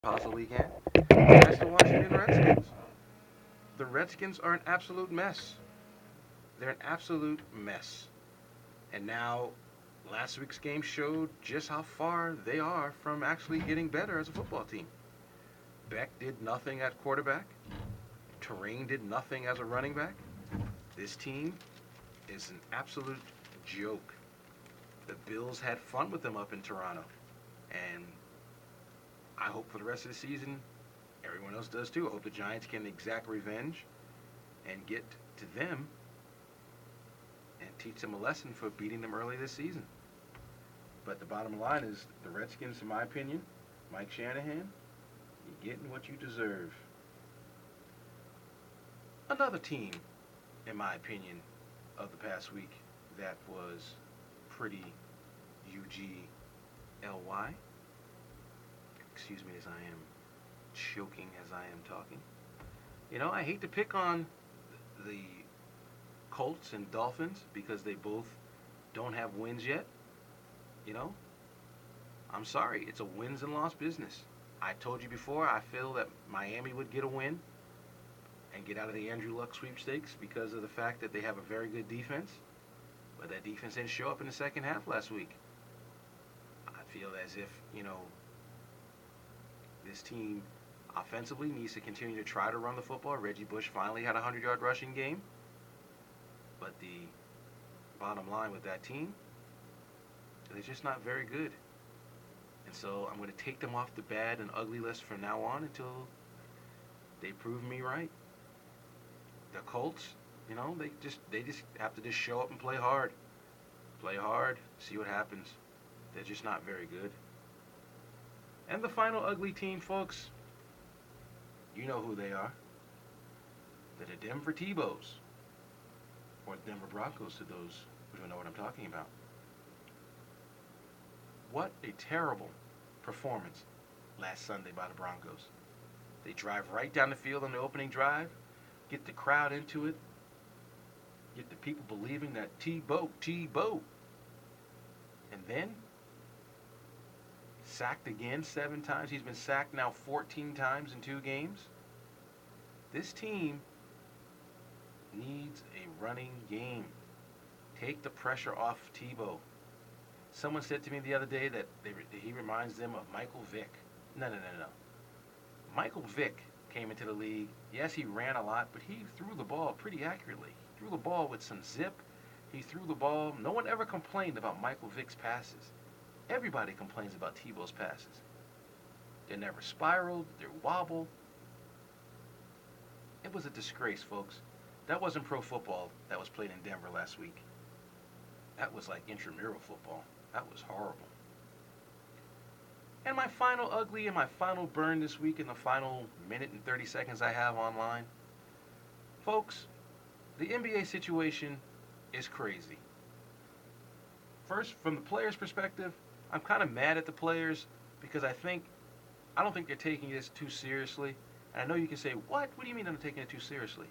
possibly can. And that's the Washington Redskins. The Redskins are an absolute mess. They're an absolute mess. And now, last week's game showed just how far they are from actually getting better as a football team. Beck did nothing at quarterback. Terrain did nothing as a running back. This team is an absolute joke. The Bills had fun with them up in Toronto. And I hope for the rest of the season, everyone else does too. I hope the Giants can exact revenge and get to them and teach them a lesson for beating them early this season. But the bottom line is the Redskins, in my opinion, Mike Shanahan, you're getting what you deserve. Another team, in my opinion, of the past week that was pretty UGLY. Excuse me as I am choking as I am talking. You know, I hate to pick on the Colts and Dolphins because they both don't have wins yet. You know, I'm sorry. It's a wins and loss business. I told you before, I feel that Miami would get a win and get out of the Andrew Luck sweepstakes because of the fact that they have a very good defense. But that defense didn't show up in the second half last week. I feel as if, this team offensively needs to continue to try to run the football. Reggie Bush finally had a 100-yard rushing game. But the bottom line with that team, they're just not very good. And so I'm going to take them off the bad and ugly list from now on until they prove me right. The Colts, they just have to just show up and play hard. Play hard, see what happens. They're just not very good. And the final ugly team, folks, you know who they are. They're the Denver T-Bows, or Denver Broncos to those who don't know what I'm talking about. What a terrible performance last Sunday by the Broncos. They drive right down the field on the opening drive, get the crowd into it, get the people believing that T-Bow, T-Bow. And then, sacked again 7 times. He's been sacked now 14 times in 2 games. This team needs a running game. Take the pressure off Tebow. Someone said to me the other day that he reminds them of Michael Vick. No. Michael Vick came into the league. Yes, he ran a lot, but he threw the ball pretty accurately. He threw the ball with some zip. He threw the ball. No one ever complained about Michael Vick's passes. Everybody complains about Tebow's passes. They never spiraled. They wobbled. It was a disgrace, folks. That wasn't pro football that was played in Denver last week. That was like intramural football. That was horrible. And my final ugly and my final burn this week in the final minute and 30 seconds I have online. Folks, the NBA situation is crazy. First, from the players' perspective, I'm kind of mad at the players because I don't think they're taking this too seriously. And I know you can say, what? What do you mean they're not taking it too seriously?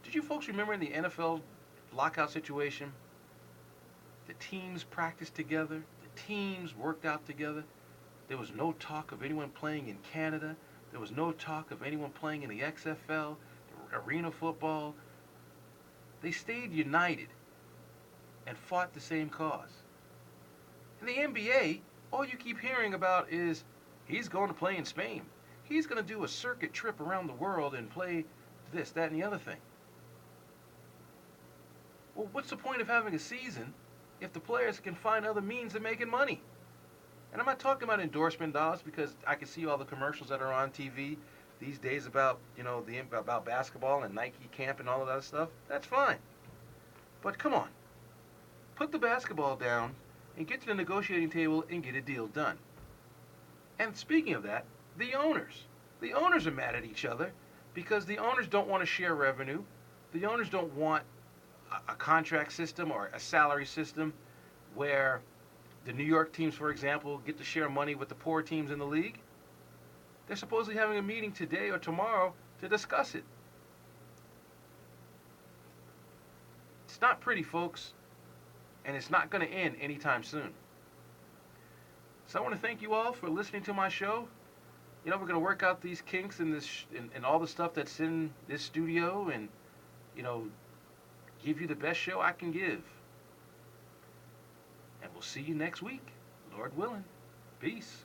Did you folks remember in the NFL lockout situation? The teams practiced together. The teams worked out together. There was no talk of anyone playing in Canada. There was no talk of anyone playing in the XFL, the arena football. They stayed united and fought the same cause. In the NBA, all you keep hearing about is he's going to play in Spain. He's going to do a circuit trip around the world and play this, that, and the other thing. Well, what's the point of having a season if the players can find other means of making money? And I'm not talking about endorsement dollars because I can see all the commercials that are on TV these days about, about basketball and Nike camp and all of that stuff. That's fine. But come on. Put the basketball down and get to the negotiating table and get a deal done. And speaking of that, the owners. The owners are mad at each other because the owners don't want to share revenue. The owners don't want a contract system or a salary system where the New York teams, for example, get to share money with the poor teams in the league. They're supposedly having a meeting today or tomorrow to discuss it. It's not pretty, folks, and it's not going to end anytime soon. So I want to thank you all for listening to my show. we're gonna work out these kinks and and all the stuff that's in this studio, and you know, give you the best show I can give. And we'll see you next week, Lord willing. Peace.